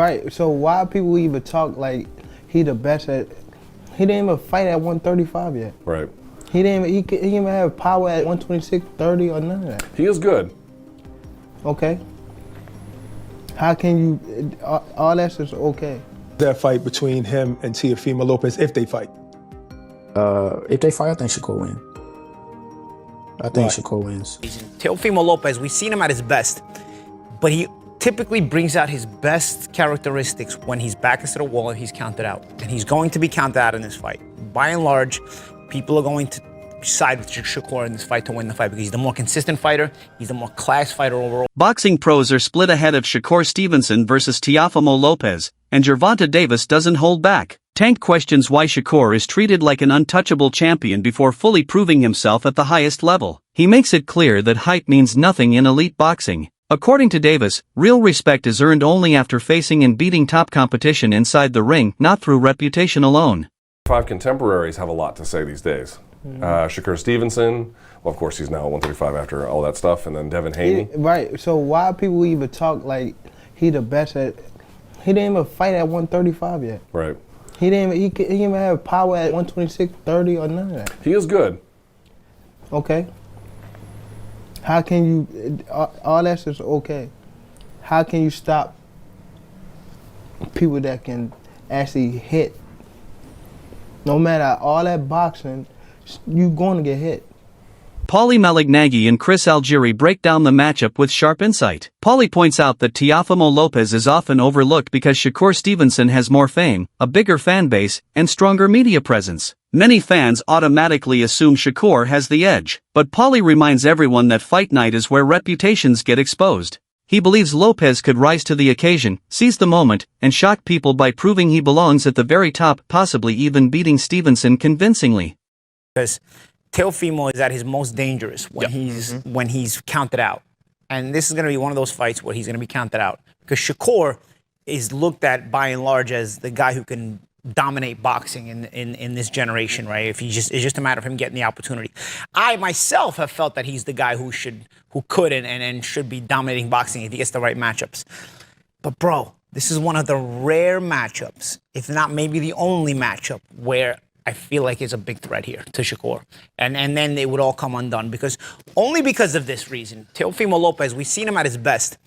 Right, so why people even talk like he the best at, he didn't even fight at 135 yet. Right. He didn't even have power at 126, 30 or none of that. He is good. Okay. How can you, all that's just okay. That fight between him and Teofimo Lopez, if they fight? If they fight, I think Shakur wins. I think Shakur wins. Teofimo Lopez, we've seen him at his best, but he typically brings out his best characteristics when he's back against the wall and he's counted out. And he's going to be counted out in this fight. By and large, people are going to side with Shakur in this fight to win the fight because he's the more consistent fighter, he's the more class fighter overall. Boxing pros are split ahead of Shakur Stevenson versus Teofimo Lopez, and Gervonta Davis doesn't hold back. Tank questions why Shakur is treated like an untouchable champion before fully proving himself at the highest level. He makes it clear that height means nothing in elite boxing. According to Davis, real respect is earned only after facing and beating top competition inside the ring, not through reputation alone. 5 contemporaries have a lot to say these days. Shakur Stevenson, well, of course, he's now at 135 after all that stuff, and then Devin Haney. Right, so why people even talk like he the best at, he didn't even fight at 135 yet. Right. He didn't even have power at 126, 30 or none of that. He is good. Okay. How can you, all that's just okay. How can you stop people that can actually hit? No matter all that boxing, you're going to get hit. Paulie Malignaggi and Chris Algieri break down the matchup with sharp insight. Paulie points out that Teofimo Lopez is often overlooked because Shakur Stevenson has more fame, a bigger fan base, and stronger media presence. Many fans automatically assume Shakur has the edge, but Paulie reminds everyone that fight night is where reputations get exposed. He believes Lopez could rise to the occasion, seize the moment, and shock people by proving he belongs at the very top, possibly even beating Stevenson convincingly. Because Teofimo is at his most dangerous when he's counted out. And this is going to be one of those fights where he's going to be counted out. Because Shakur is looked at by and large as the guy who can dominate boxing in this generation, right? It's just a matter of him getting the opportunity. I myself have felt that he's the guy who could and should be dominating boxing if he gets the right matchups. But bro, this is one of the rare matchups, if not maybe the only matchup, where I feel like it's a big threat here to Shakur. And then it would all come undone only because of this reason. Teofimo Lopez, we've seen him at his best,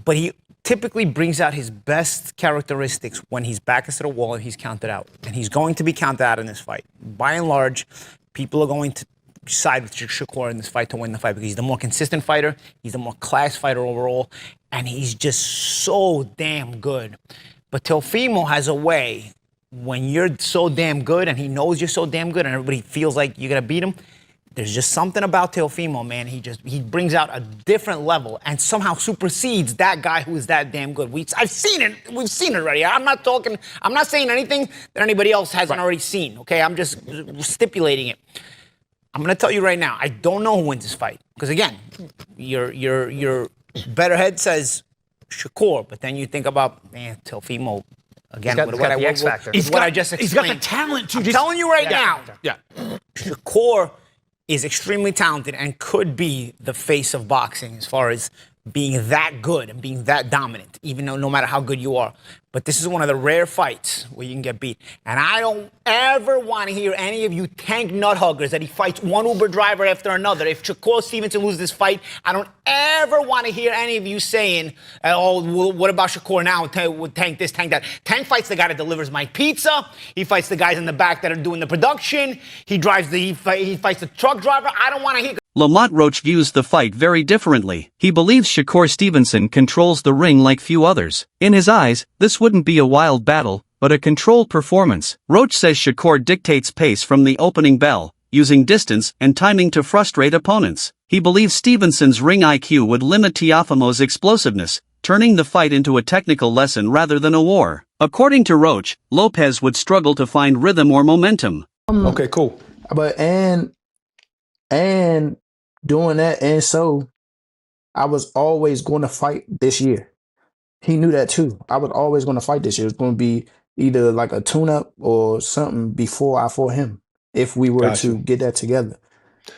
but he typically brings out his best characteristics when he's back against the wall and he's counted out. And he's going to be counted out in this fight. By and large, people are going to side with Shakur in this fight to win the fight because he's the more consistent fighter, he's the more class fighter overall, and he's just so damn good. But Teofimo has a way, when you're so damn good and he knows you're so damn good and everybody feels like you're going to beat him, there's just something about Teofimo, man. He brings out a different level and somehow supersedes that guy who is that damn good. I've seen it. We've seen it already. I'm not saying anything that anybody else hasn't already seen, okay? I'm just stipulating it. I'm going to tell you right now, I don't know who wins this fight. Because again, your better head says Shakur, but then you think about, man, Teofimo. Again, he's got the X factor. He's got the talent to. I'm telling you right now. Yeah. Shakur is extremely talented and could be the face of boxing as far as being that good and being that dominant, even though no matter how good you are. But this is one of the rare fights where you can get beat. And I don't ever want to hear any of you tank nut huggers that he fights one Uber driver after another. If Shakur Stevenson loses this fight, I don't ever want to hear any of you saying, oh, well, what about Shakur now? Tank this, tank that. Tank fights the guy that delivers my pizza. He fights the guys in the back that are doing the production. He fights the truck driver. I don't want to hear. Lamont Roach views the fight very differently. He believes Shakur Stevenson controls the ring like few others. In his eyes, this wouldn't be a wild battle, but a controlled performance. Roach says Shakur dictates pace from the opening bell, using distance and timing to frustrate opponents. He believes Stevenson's ring IQ would limit Teofimo's explosiveness, turning the fight into a technical lesson rather than a war. According to Roach, Lopez would struggle to find rhythm or momentum. Okay, cool. But and doing that, and so I was always going to fight this year. He knew that too. I was always going to fight this year. It was going to be either like a tune-up or something before I fought him, if we were to get that together.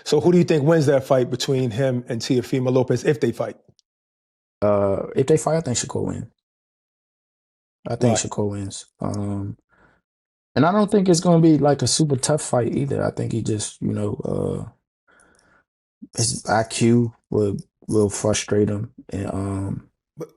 So who do you think wins that fight between him and Teofimo Lopez if they fight? If they fight, I think Shakur wins. I think Shakur wins. And I don't think it's going to be like a super tough fight either. I think he just, his IQ will frustrate him. And But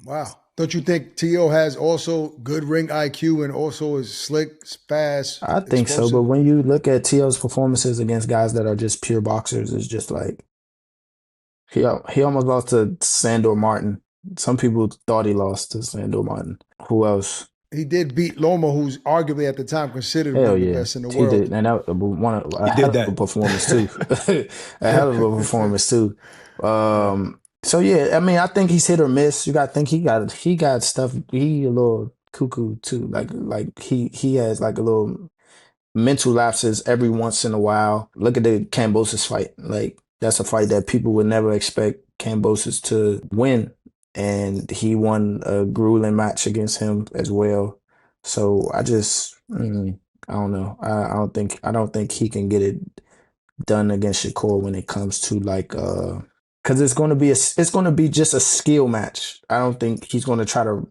wow, don't you think T.O. has also good ring IQ and also is slick, fast? I think so. explosive? But when you look at T.O.'s performances against guys that are just pure boxers, it's just like he almost lost to Sandor Martin. Some people thought he lost to Sandor Martin. Who else? He did beat Loma, who's arguably at the time considered one Hell of the yeah, best in the he world. did, and that a hell of a performance too. A hell of a performance too. So yeah, I mean, I think he's hit or miss. You got to think he got stuff. He a little cuckoo too. Like he has like a little mental lapses every once in a while. Look at the Kambosos fight. Like that's a fight that people would never expect Kambosos to win, and he won a grueling match against him as well. So I just I don't know. I don't think he can get it done against Shakur when it comes to like because it's going to be just a skill match. I don't think he's going to try to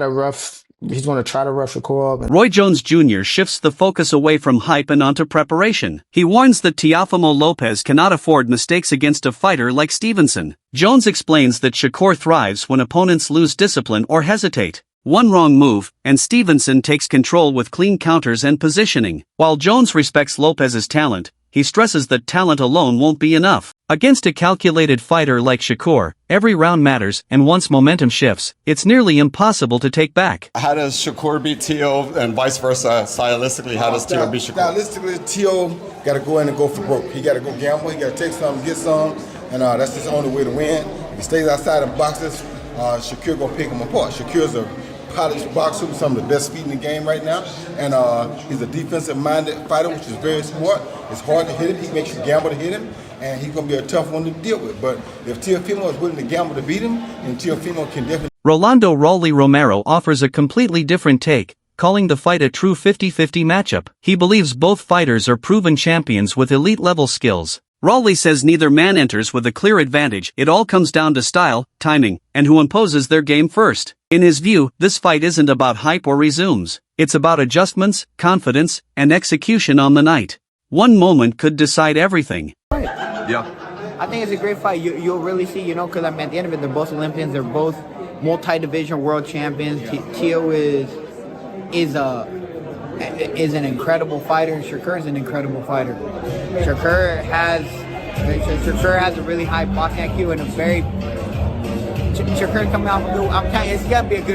rough Shakur up. Roy Jones Jr. shifts the focus away from hype and onto preparation. He warns that Teofimo Lopez cannot afford mistakes against a fighter like Stevenson. Jones explains that Shakur thrives when opponents lose discipline or hesitate. One wrong move, and Stevenson takes control with clean counters and positioning. While Jones respects Lopez's talent, he stresses that talent alone won't be enough. Against a calculated fighter like Shakur, every round matters, and once momentum shifts, it's nearly impossible to take back. How does Shakur beat T.O. and vice versa? Stylistically, how does T.O. beat Shakur? Stylistically, T.O. got to go in and go for broke. He got to go gamble. He got to take some, get some, and that's his only way to win. If he stays outside of boxes, Shakur gonna pick him apart. Shakur's a polished boxer with some of the best feet in the game right now, and he's a defensive-minded fighter, which is very smart. It's hard to hit him. He makes you gamble to hit him, and he's going to be a tough one to deal with. But if Teofimo is willing to gamble to beat him, then Teofimo can definitely... Rolando Rolly Romero offers a completely different take, calling the fight a true 50-50 matchup. He believes both fighters are proven champions with elite-level skills. Rolly says neither man enters with a clear advantage. It all comes down to style, timing, and who imposes their game first. In his view, this fight isn't about hype or resumes. It's about adjustments, confidence, and execution on the night. One moment could decide everything. Yeah. I think it's a great fight. You'll really see, because at the end of it, they're both Olympians. They're both multi-division world champions. Tio is an incredible fighter, and Shakur is an incredible fighter. Shakur has a really high boxing IQ and Shakur coming out from I'm telling you, it's gonna be a good